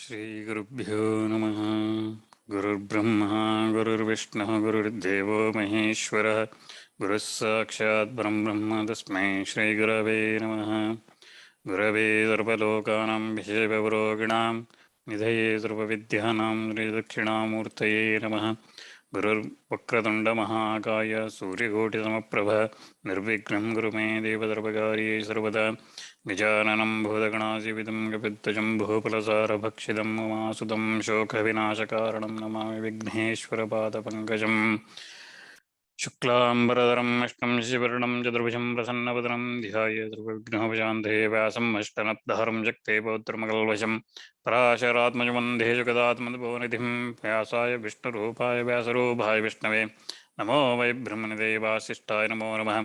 श्रीगुरुभ्यो नमः। गुरुर्ब्रह्मा गुरुर्विष्णुः गुरुर्देवो महेश्वरः गुरुः साक्षात् परब्रह्म तस्मै श्रीगुरवे नमः। गुरवे सर्वलोकानां विषयविरोगिणां निधये सर्वविद्यानां श्रीदक्षिणामूर्तये नमः। गुरुर्वक्रतुण्डमहाकाय सूर्यकोटिसमप्रभ निर्विघ्नं कुरु मे देव सर्वकार्ये सर्वदा। गजाननं भूतगणाधिपतिं कपित्तजम्बूफलसारभक्षितं उमासुतं शोकविनाशकारणं नमामि विघ्नेश्वरपादपङ्कजम्। शुक्लाम्बरधरं विष्णुं शशिवर्णं चतुर्भुजं प्रसन्नवदनं ध्यायेत् सर्वविघ्नोपशान्तये व्यासं अष्टनप्तहरं जगते पौत्रमकल्वशं पराशरात्मजं वन्दे जगदात्मतपोनिधिं व्यासाय विष्णुरूपाय व्यासरूपाय विष्णवे नमो वै ब्रह्मनिधे वासिष्ठाय नमो नमः।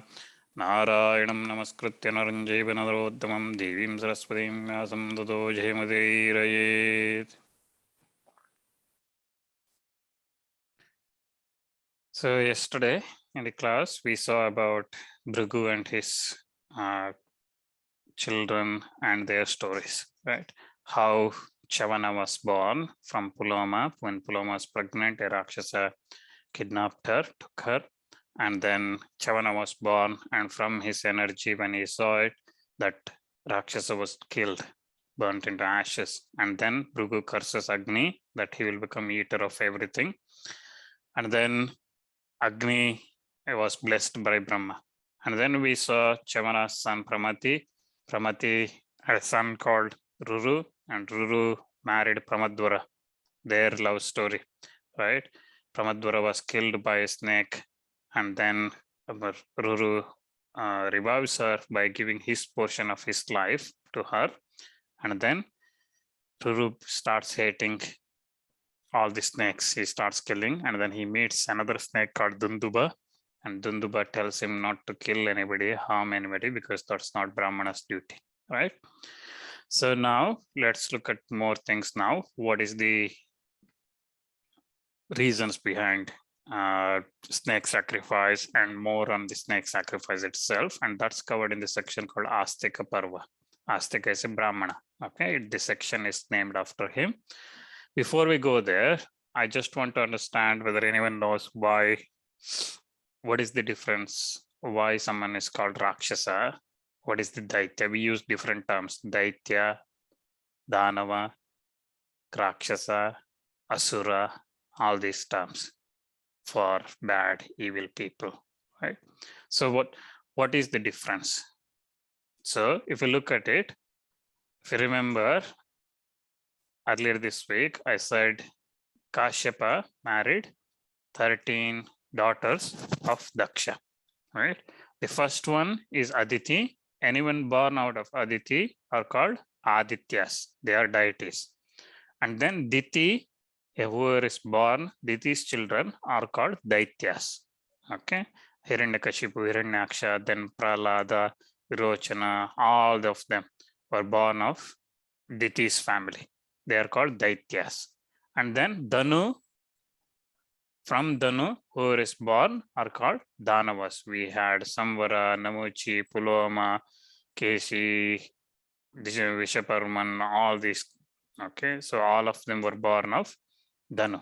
नारायणं नमस्कृत्य नरं चैव नरोत्तमं देवीं सरस्वतीं व्यासं ततो जयमुदीरयेत्। So yesterday in the class we saw about Bhrigu and his children and their stories, right? How Chavana was born from Puloma. When Puloma was pregnant, a Rakshasa kidnapped her, took her, and then Chavana was born, and from his energy, when he saw it, that Rakshasa was killed, burnt into ashes. And then Bhrigu curses Agni that he will become eater of everything. And then Agni was blessed by Brahma. And then we saw Chavana's son Pramati. Pramati had a son called Ruru, and Ruru married Pramadvara. Their love story, right? Pramadvara was killed by a snake, and then Ruru revives her by giving his portion of his life to her. And then Ruru starts hating all the snakes. He starts killing, and then he meets another snake called Dunduba, and Dunduba tells him not to kill anybody, harm anybody, because that's not Brahmana's duty, right? So now let's look at more things now. What is the reasons behind snake sacrifice, and more on the snake sacrifice itself, and that's covered in the section called Astika Parva. Astika is a Brahmana, okay? This section is named after him. Before we go there, I just want to understand whether anyone knows what is the difference, why someone is called Rakshasa, what is the Daitya. We use different terms, Daitya, Danava, Rakshasa, Asura, all these terms for bad, evil people, right? So what is the difference? So if you look at it, if you remember, earlier this week, I said Kashyapa married 13 daughters of Daksha, right? The first one is Aditi. Anyone born out of Aditi are called Adityas. They are deities. And then Diti, whoever is born, Diti's children are called Daityas. Okay. Hiranyakashipu, Hiranyaksha, then Prahlada, Virochana, all of them were born of Diti's family. They are called Daityas. And then Danu, from Danu, whoever is born are called Danavas. We had Samvara, Namuchi, Puloma, Keshi, Vishaparman, all these. Okay, so all of them were born of Danu.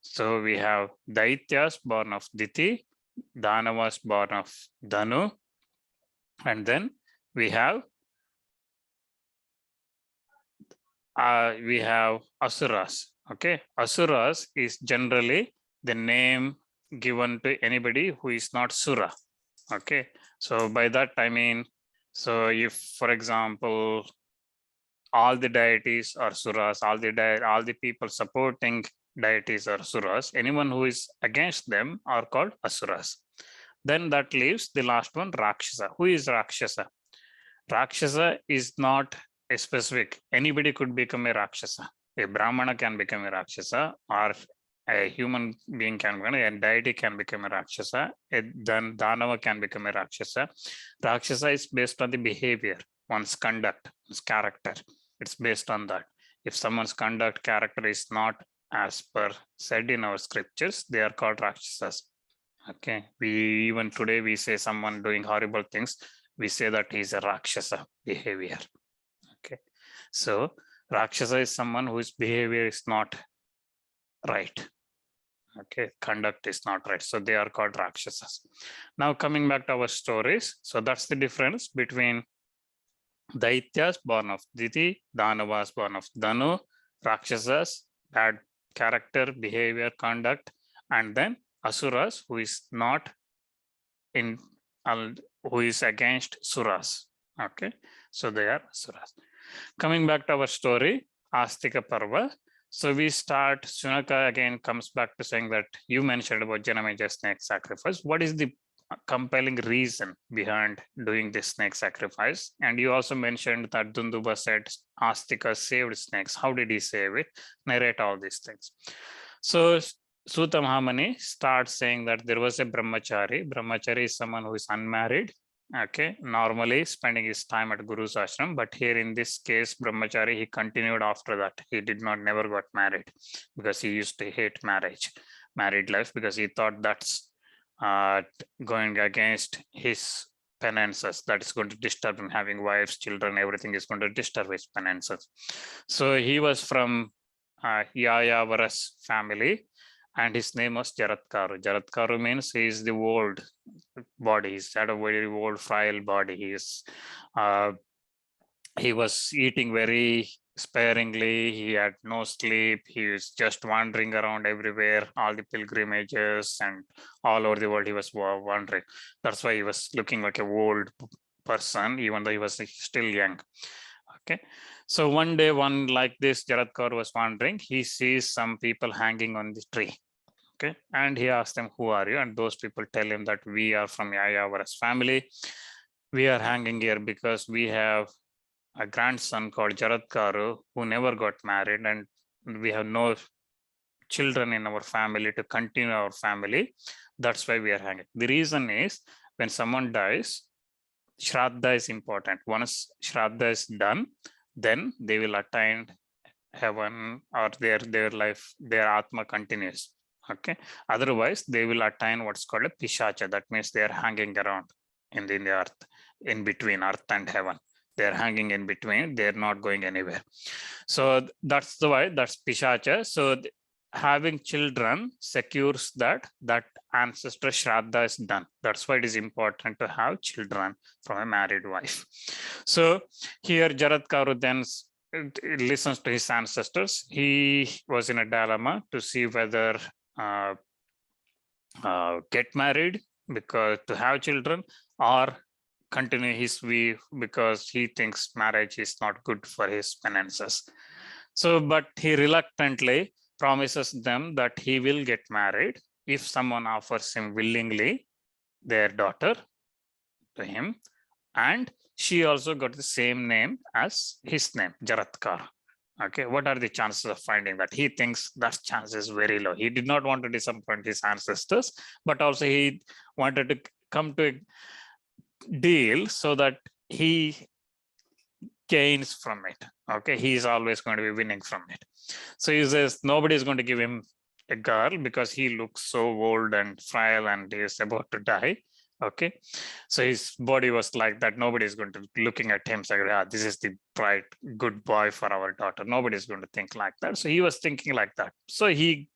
So we have Daityas born of Diti, Danavas born of Danu, and then we have Asuras. Okay, Asuras is generally the name given to anybody who is not Sura. Okay, so by that I mean, so if, for example, all the deities are Suras, all the people supporting deities are Suras, anyone who is against them are called Asuras. Then that leaves the last one, Rakshasa. Who is Rakshasa? Rakshasa is not a specific, anybody could become a Rakshasa. A Brahmana can become a Rakshasa, or a human being can become, a deity can become a Rakshasa, then Danava can become a Rakshasa. Rakshasa is based on the behavior, one's conduct, one's character. It's based on that. If someone's conduct, character is not as per said in our scriptures, they are called Rakshasas. Okay, we even today we say someone doing horrible things, we say that he's a Rakshasa behavior. Okay, so Rakshasa is someone whose behavior is not right. Okay, conduct is not right. So they are called Rakshasas. Now coming back to our stories. So that's the difference between Daityas born of Diti, Danavas born of Danu, Rakshasas, bad character, behavior, conduct, and then Asuras who is not in, who is against Suras. Okay, so they are Asuras. Coming back to our story, Astika Parva. So we start, Sunaka again comes back to saying that you mentioned about Janamejaya snake sacrifice. What is the compelling reason behind doing this snake sacrifice? And you also mentioned that Dunduba said Astika saved snakes. How did he save it? Narrate all these things. So Suta Mahamani starts saying that there was a brahmachari. Brahmachari is someone who is unmarried. Okay, normally spending his time at Guru's ashram, but here in this case, brahmachari, he continued after that. He did not never got married because he used to hate married life, because he thought that's going against his penances, that is going to disturb him, having wives, children, everything is going to disturb his penances. So he was from Yayavaras family, and his name was Jaratkaru. Jaratkaru means he is the old body. He's had a very old, frail body. He was eating very sparingly. He had no sleep. He was just wandering around everywhere, all the pilgrimages and all over the world. He was wandering. That's why he was looking like an old person, even though he was still young. Okay, so one day, like this, Jaratkaur was wandering. He sees some people hanging on the tree. Okay, and he asks them, who are you? And those people tell him that we are from Yayavaras family. We are hanging here because we have a grandson called Jaratkaru who never got married, and we have no children in our family to continue our family. That's why we are hanging. The reason is, when someone dies, Shraddha is important. Once Shraddha is done, then they will attain heaven, or their life, their Atma continues. Okay, otherwise they will attain what's called a Pishacha. That means they are hanging around in the earth, in between earth and heaven. They're hanging in between, they're not going anywhere. So that's the why, that's Pishacha. So having children secures that ancestor Shraddha is done. That's why it is important to have children from a married wife. So here Jaratkaru then listens to his ancestors. He was in a dilemma to see whether get married because to have children, or continue his way because he thinks marriage is not good for his finances. So, but he reluctantly promises them that he will get married if someone offers him willingly their daughter to him, and she also got the same name as his name, Jaratkar. Okay, what are the chances of finding that? He thinks that chance is very low. He did not want to disappoint his ancestors, but also he wanted to come to a deal so that he gains from it. Okay, he is always going to be winning from it. So he says nobody is going to give him a girl because he looks so old and frail and he is about to die. Okay, so his body was like that. Nobody is going to be looking at him saying, ah, this is the bright, good boy for our daughter. Nobody is going to think like that. So he was thinking like that. So he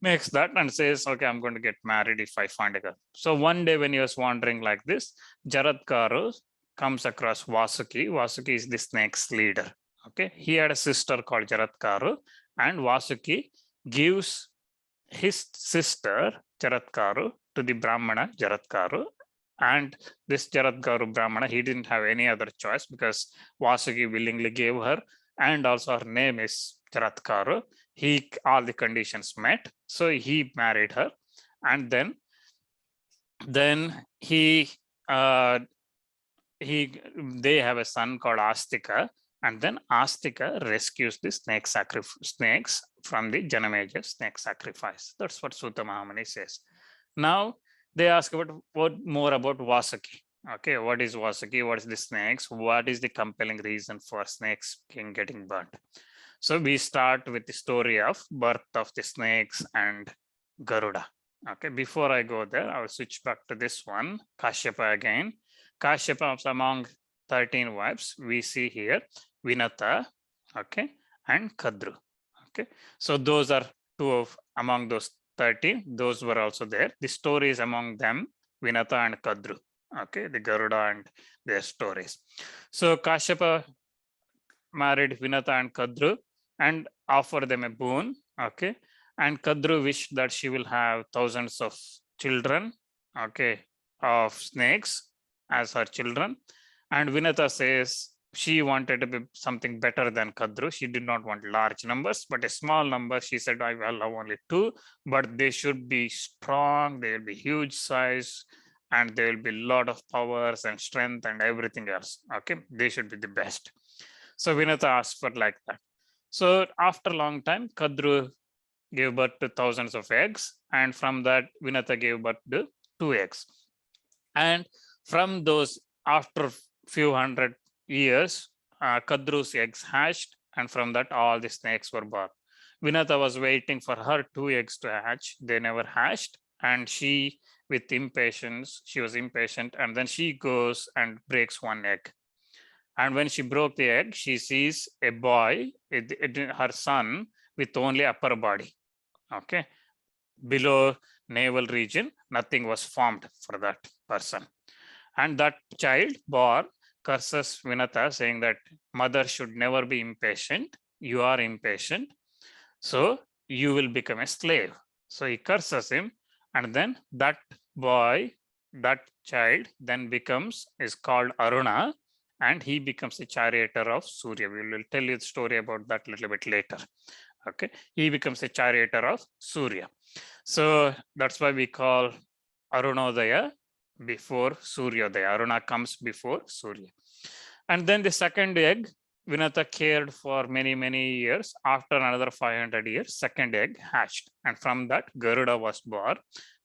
makes that and says, okay, I'm going to get married if I find a girl. So one day when he was wandering like this, Jaratkaru comes across Vasuki. Vasuki is the snake's leader. Okay, he had a sister called Jaratkaru, and Vasuki gives his sister Jaratkaru to the Brahmana Jaratkaru. And this Jaratkaru Brahmana, he didn't have any other choice because Vasuki willingly gave her, and also her name is Jaratkaru. All the conditions met, so he married her, and then they have a son called Astika, and then Astika rescues the snakes from the Janamejaya snake sacrifice. That's what Suta Mahamani says. Now they ask what more about Vasuki. Okay, what is Vasuki? What is the snakes? What is the compelling reason for snakes getting burnt? So we start with the story of birth of the snakes and Garuda. Okay, before I go there, I will switch back to this one, Kashyapa again. Kashyapa, among 13 wives, we see here Vinata, okay, and Kadru. Okay, so those are two of among those 13. Those were also there. The stories among them, Vinata and Kadru. Okay, the Garuda and their stories. So Kashyapa married Vinata and Kadru and offered them a boon. Okay, and Kadru wished that she will have thousands of children. Okay, of snakes as her children. And Vinata says she wanted to be something better than Kadru. She did not want large numbers, but a small number. She said, I will have only two, but they should be strong. They will be huge size and there will be a lot of powers and strength and everything else. Okay, they should be the best. So Vinata asked for like that. So after a long time, Kadru gave birth to thousands of eggs. And from that, Vinata gave birth to 2 eggs. And from those, after few hundred years, Kadru's eggs hatched. And from that, all the snakes were born. Vinata was waiting for her 2 eggs to hatch. They never hatched. And she, with impatience, she was impatient. And then she goes and breaks 1 egg. And when she broke the egg, she sees a boy, her son, with only upper body. Okay. Below navel region, nothing was formed for that person. And that child born curses Vinata, saying that mother should never be impatient. You are impatient. So you will become a slave. So he curses him. And then that boy, that child then is called Aruna, and he becomes a charioteer of Surya. We will tell you the story about that a little bit later. Okay, he becomes a charioteer of Surya. So that's why we call Arunodaya before Suryodaya. Aruna comes before Surya. And then the second egg, Vinata cared for many, many years. After another 500 years, second egg hatched. And from that, Garuda was born.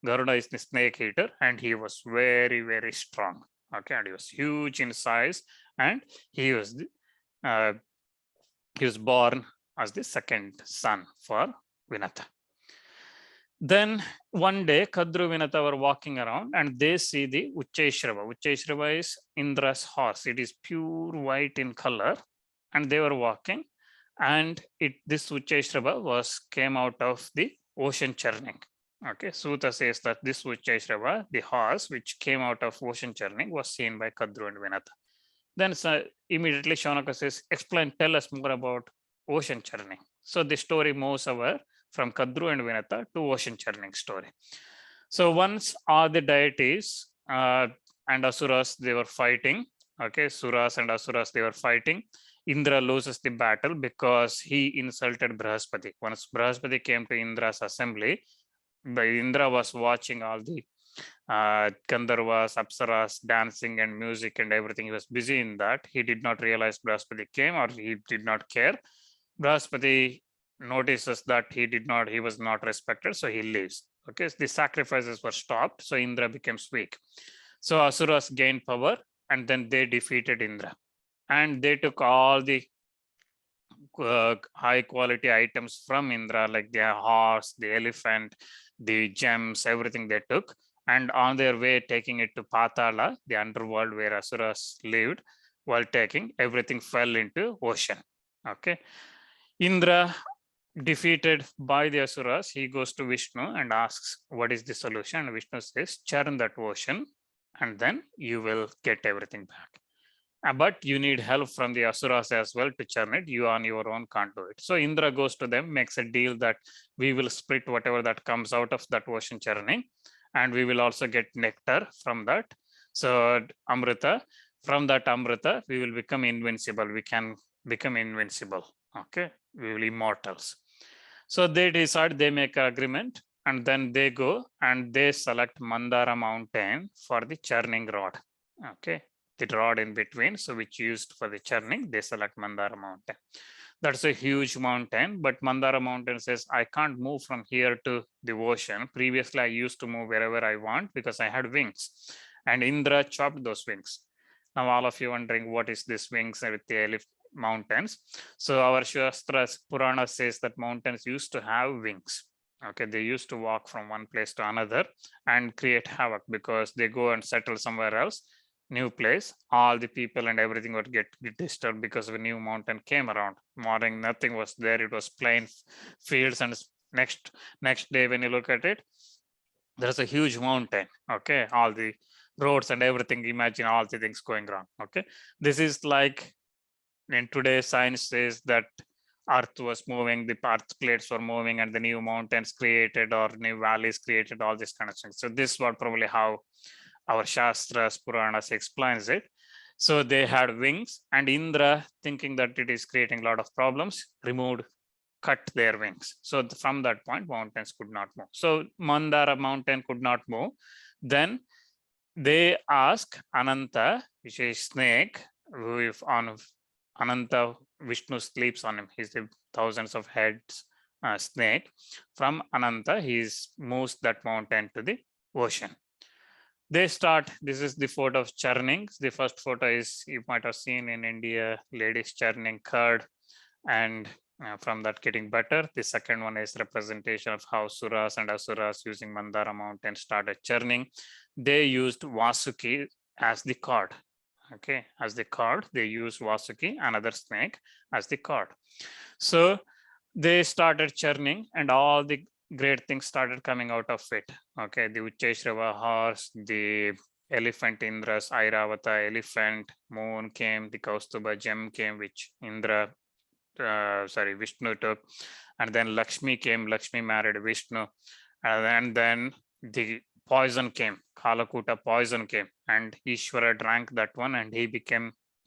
Garuda is the snake eater, and he was very, very strong. Okay, and he was huge in size, and he was born as the second son for Vinata. Then one day, Kadru Vinata were walking around and they see the Uchchaishrava. Uchchaishrava is Indra's horse. It is pure white in color. And they were walking. And this Uchchaishrava came out of the ocean churning. Okay, Suta says that this Uchchaishrava, the horse which came out of ocean churning, was seen by Kadru and Vinata. Then immediately Shaunaka says, explain, tell us more about ocean churning. So the story moves over from Kadru and Vinata to ocean churning story. So once all the deities and Asuras, they were fighting. Okay, Suras and Asuras, they were fighting. Indra loses the battle because he insulted Brahaspati. Once Brahaspati came to Indra's assembly, Indra was watching all the Gandharvas, Apsaras, dancing and music and everything. He was busy in that. He did not realize Brahaspati came, or he did not care. Brahaspati notices that he was not respected, so he leaves. Okay, the sacrifices were stopped, so Indra becomes weak. So Asuras gained power, and then they defeated Indra. And they took all the high quality items from Indra, like the horse, the elephant, the gems, everything they took. And on their way, taking it to Patala, the underworld where Asuras lived, while taking, everything fell into ocean. Okay. Indra, defeated by the Asuras, he goes to Vishnu and asks, what is the solution? And Vishnu says, churn that ocean, and then you will get everything back. But you need help from the Asuras as well to churn it. You on your own can't do it. So Indra goes to them, makes a deal that we will split whatever that comes out of that ocean churning, and we will also get nectar from that. So Amrita, from that Amrita, we will become invincible. We can become invincible. Okay, we will be immortals. So they decide, they make an agreement, and then they go and they select Mandara mountain for the churning rod. Okay, the rod in between, so which used for the churning, they select Mandara mountain. That's a huge mountain, but Mandara mountain says, I can't move from here to the ocean. Previously, I used to move wherever I want because I had wings, and Indra chopped those wings. Now, all of you wondering, what is this wings with the mountains? So our Shastras, Purana says that mountains used to have wings. Okay, they used to walk from one place to another and create havoc because they go and settle somewhere else. new place, all the people and everything would get disturbed because of a new mountain came around. Morning, nothing was there. It was plain fields. And next day, when you look at it, there's a huge mountain. Okay, all the roads and everything. Imagine all the things going wrong. Okay, this is like in today's science says that Earth was moving, the earth plates were moving, and the new mountains created or new valleys created, all this kind of things. So this was probably how our Shastras, Puranas explains it. So they had wings, and Indra, thinking that it is creating a lot of problems, cut their wings. So from that point, mountains could not move. So Mandara mountain could not move. Then they ask Ananta, which is snake, who if on Ananta, Vishnu sleeps on him. He's the thousands of heads snake. From Ananta, he moves that mountain to the ocean. They start, this is the photo of churning. The first photo is, you might have seen in India, ladies churning curd, and from that getting better. The second one is representation of how Suras and Asuras using Mandara mountain started churning. They used Vasuki as the cord. Okay, as the cord, they used Vasuki, another snake, as the cord. So they started churning, and all the great things started coming out of it. Okay, the Ucheshrava horse, the elephant Indra's Airavata elephant, moon came, the Kaustuba gem came, which Vishnu took, and then Lakshmi came, Lakshmi married Vishnu, and then the poison came, Kalakuta poison came, and Ishvara drank that one, and he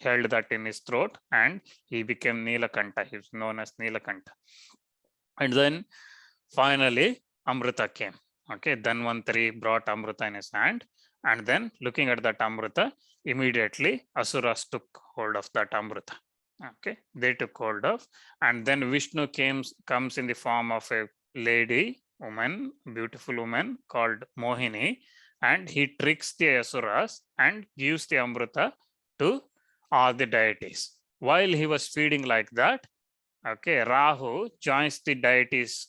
held that in his throat, and he became Nilakanta. He was known as Nilakanta. And then finally, Amrita came. Okay, Dhanvantari brought Amrita in his hand, and then looking at that Amrita, immediately Asuras took hold of that Amrita. Okay, they took hold of, and then Vishnu comes in the form of a lady, woman, beautiful woman called Mohini, and he tricks the Asuras and gives the Amrita to all the deities. While he was feeding like that, okay, Rahu joins the deities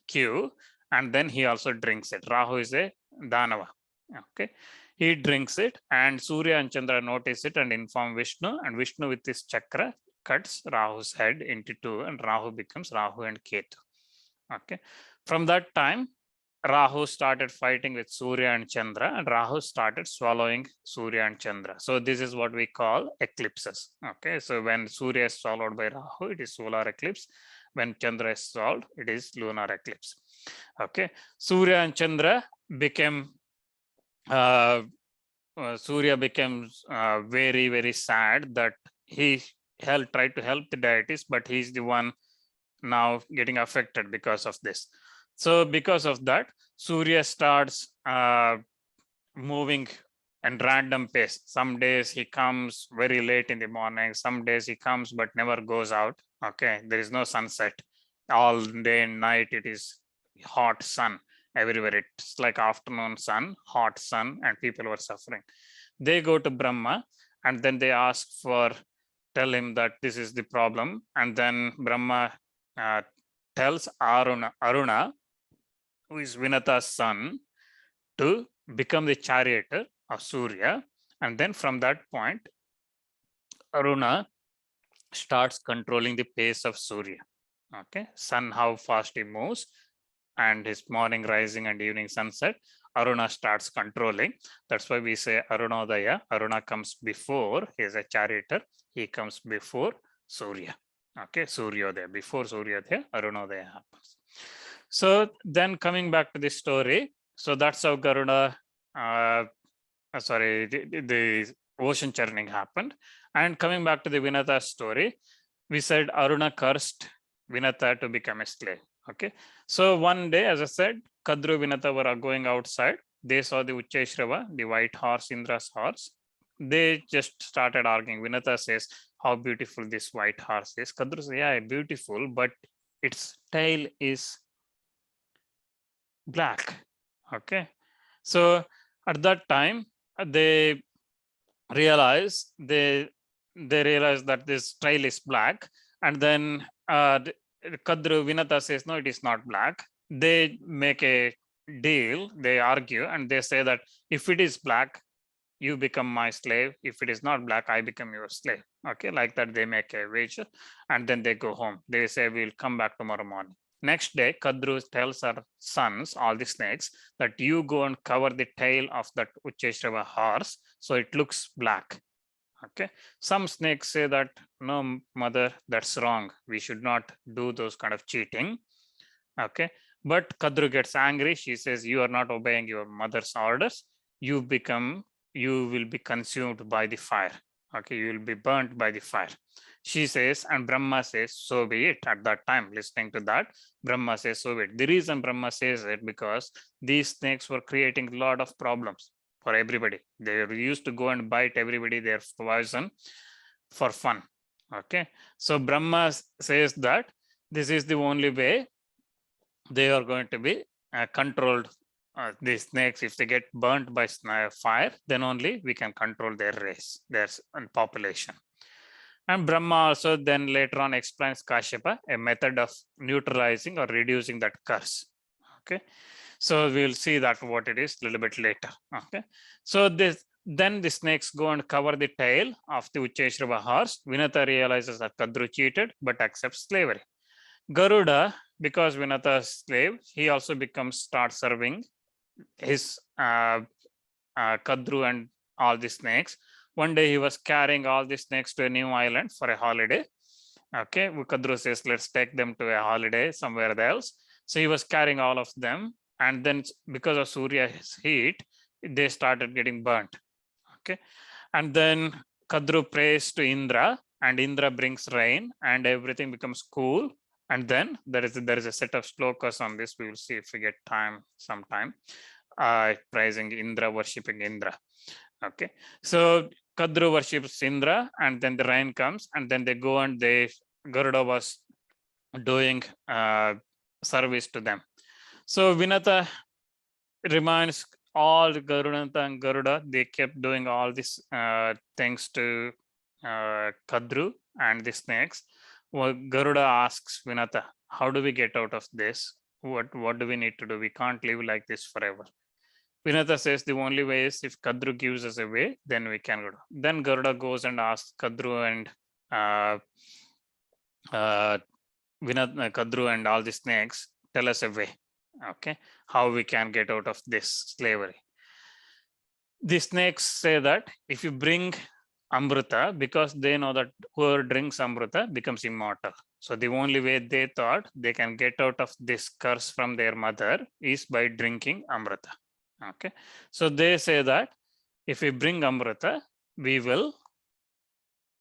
queue, and then he also drinks it. Rahu is a Danava. Okay, he drinks it, and Surya and Chandra notice it and inform Vishnu, and Vishnu with his chakra cuts Rahu's head into two, and Rahu becomes Rahu and Ketu. Okay, from that time, Rahu started fighting with Surya and Chandra, and Rahu started swallowing Surya and Chandra. So this is what we call eclipses. Okay, so when Surya is swallowed by Rahu, it is solar eclipse. When Chandra is swallowed, it is lunar eclipse. Okay, Surya and Chandra became Surya becomes very, very sad that he tried to help the deities, but he's the one now getting affected because of this. So because of that, Surya starts moving at random pace. Some days he comes very late in the morning. Some days he comes but never goes out. Okay, there is no sunset. All day and night it is hot sun everywhere. It's like afternoon sun, hot sun, and people were suffering. They go to Brahma, and then they tell him that this is the problem. And then Brahma tells Aruna, who is Vinata's son, to become the charioteer of Surya. And then from that point, Aruna starts controlling the pace of Surya. Okay, sun, how fast he moves, and his morning rising and evening sunset, Aruna starts controlling. That's why we say Arunodaya. Aruna comes before, he is a charioteer. He comes before Surya. Okay, Suryodaya. Before Suryodaya, Arunodaya happens. So then coming back to the story, so that's how Garuda, the ocean churning happened. And coming back to the Vinata story, we said Aruna cursed Vinata to become a slave. Okay, so one day, as I said, Kadru Vinata were going outside. They saw the Ucheshrava, the white horse, Indra's horse. They just started arguing. Vinata says, how beautiful this white horse is. Kadru says, yeah, beautiful, but its tail is black. Okay, so at that time, they realize that this tail is black, and then Kadru Vinata says, no, it is not black. They make a deal, they argue, and they say that if it is black, you become my slave. If it is not black, I become your slave. Okay, like that they make a wager and then they go home. They say, we'll come back tomorrow morning. Next day, Kadru tells her sons, all the snakes, that you go and cover the tail of that Ucheshrava horse so it looks black. Okay, some snakes say that, no, mother, that's wrong. We should not do those kind of cheating. Okay, but Kadru gets angry. She says, you are not obeying your mother's orders. You will be consumed by the fire. Okay, you will be burnt by the fire. She says, and Brahma says, so be it. At that time, listening to that, Brahma says, so be it. The reason Brahma says it because these snakes were creating a lot of problems for everybody. They used to go and bite everybody, their poison for fun. Okay, so Brahma says that this is the only way they are going to be controlled. These snakes, if they get burnt by fire, then only we can control their race, their population. And Brahma also then later on explains Kashyapa a method of neutralizing or reducing that curse. Okay, so we'll see that what it is a little bit later. Okay, so then the snakes go and cover the tail of the Ucheshrava horse. Vinata realizes that Kadru cheated but accepts slavery. Garuda, because Vinata is slave, he also starts serving his Kadru and all the snakes. One day he was carrying all the snakes to a new island for a holiday. Okay, Kadru says, let's take them to a holiday somewhere else. So he was carrying all of them. And then because of Surya's heat, they started getting burnt. Okay, and then Kadru prays to Indra and Indra brings rain and everything becomes cool. And then there is a set of slokas on this. We will see if we get time sometime. Praising Indra, worshipping Indra. Okay, so Kadru worships Indra, and then the rain comes, and then they go and Garuda was doing service to them. So Vinata reminds all Garuda and Garuda, they kept doing all these things to Kadru and the snakes. Well, Garuda asks Vinata, how do we get out of this? What do we need to do? We can't live like this forever. Vinata says the only way is if Kadru gives us a way, then we can go. Then Garuda goes and asks Kadru and Kadru and all the snakes, tell us a way. Okay, how we can get out of this slavery. The snakes say that if you bring Amrita, because they know that whoever drinks Amrita becomes immortal. So the only way they thought they can get out of this curse from their mother is by drinking Amrita. Okay, so they say that if we bring Amrita, we will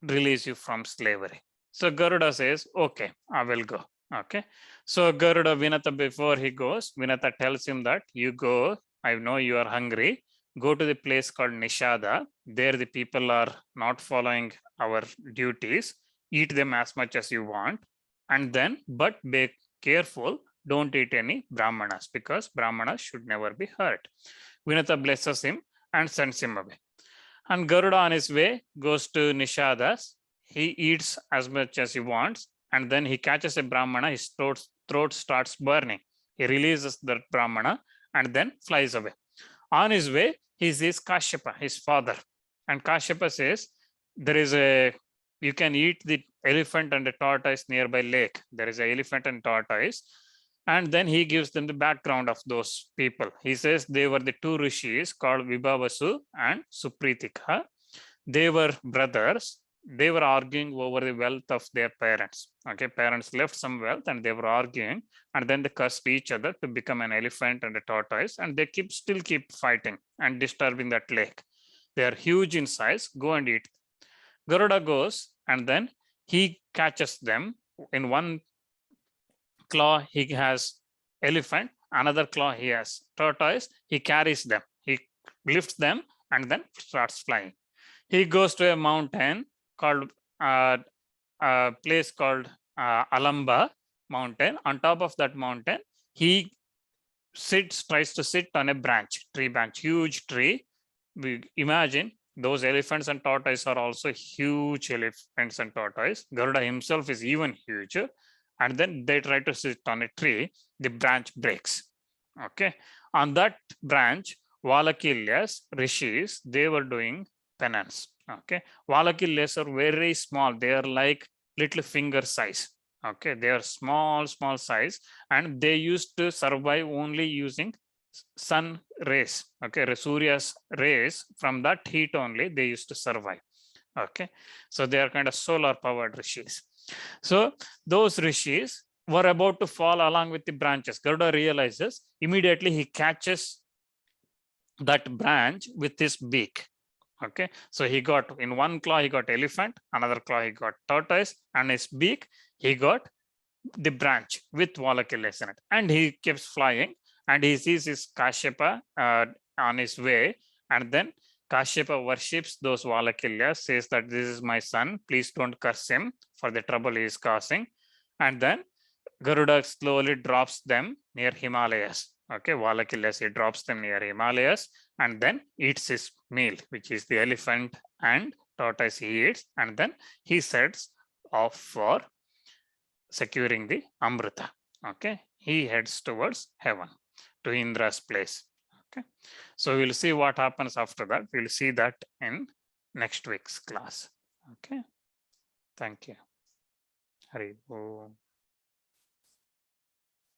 release you from slavery. So Garuda says, okay, I will go. Okay, so Garuda, Vinata, before he goes, Vinata tells him that you go, I know you are hungry, go to the place called Nishada. There the people are not following our duties. Eat them as much as you want. And then, but be careful, don't eat any Brahmanas because Brahmanas should never be hurt. Vinata blesses him and sends him away. And Garuda on his way goes to Nishadas. He eats as much as he wants. And then he catches a Brahmana, his throat starts burning. He releases that Brahmana and then flies away. On his way, he sees Kashyapa, his father. And Kashyapa says, you can eat the elephant and the tortoise nearby lake. There is an elephant and tortoise. And then he gives them the background of those people. He says they were the two rishis called Vibhavasu and Supritika. They were brothers. They were arguing over the wealth of their parents. Okay, parents left some wealth and they were arguing, and then they cursed each other to become an elephant and a tortoise, and they still keep fighting and disturbing that lake. They are huge in size. Go and eat. Garuda goes and then he catches them. In one claw he has elephant, another claw he has tortoise. He carries them. He lifts them and then starts flying. He goes to a mountain called a place called Alamba mountain. On top of that mountain, he tries to sit on a tree branch, huge tree. We imagine those elephants and tortoise are also huge elephants and tortoise. Garuda himself is even huge. And then they try to sit on a tree, the branch breaks. Okay, on that branch, Valakilya's rishis, they were doing penance. Okay, Valakilyas are very small. They are like little finger size. Okay, they are small size, and they used to survive only using sun rays. Okay, Surya's rays, from that heat only they used to survive. Okay, so they are kind of solar powered rishis. So those rishis were about to fall along with the branches. Garuda realizes, immediately he catches that branch with his beak. Okay, so he got, in one claw he got elephant, another claw he got tortoise, and his beak he got the branch with Valakilyas in it, and he keeps flying, and he sees his Kashyapa on his way, and then Kashyapa worships those Valakilyas, says that this is my son, please don't curse him for the trouble he is causing, and then Garuda slowly drops them near Himalayas. Okay, Valakilyas, he drops them near Himalayas and then eats his meal, which is the elephant and tortoise he eats, and then he sets off for securing the Amrita. Okay, he heads towards heaven, to Indra's place. Okay, so we'll see what happens after that. We'll see that in next week's class. Okay, thank you. Hari Om.